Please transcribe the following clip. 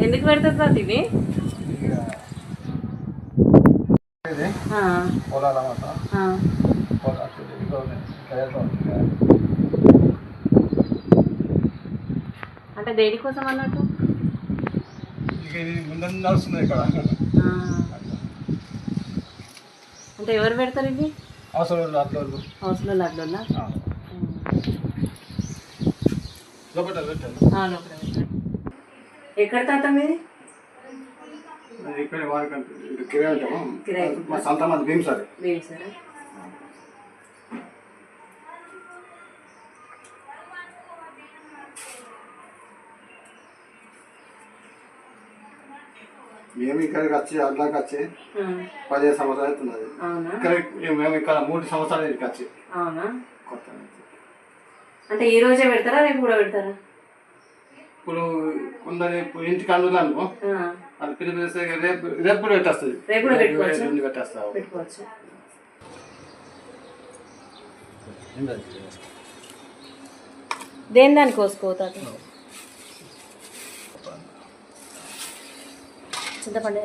ఎందుకు పెడతారు తాత ఇవి? అంటే దేనికోసం అన్నట్టు? అంటే ఎవరు పెడతారు ఇవి? అవసరం అట్లా ఎక్కడ తాత మీది? భీమసరా. మేము ఇక్కడికి వచ్చి అట్లాకి వచ్చి 15 సంవత్సరాలు అవుతున్నది. మేము ఇక్కడ 3 సంవత్సరాలు ఇక్కడికి వచ్చి. అవునా? కొత్త అంటే ఈ రోజే పెడతారా, రేపు కూడా పెడతారా? ఇప్పుడు కొందరు ఇంటికి అందులో అనుకో అది పిలిపిస్తే రేపు కూడా పెట్టేస్తుంది. రేపు కూడా పెట్టుకోవచ్చు. దేని దానికి కోసుకోతారు? చింతపండు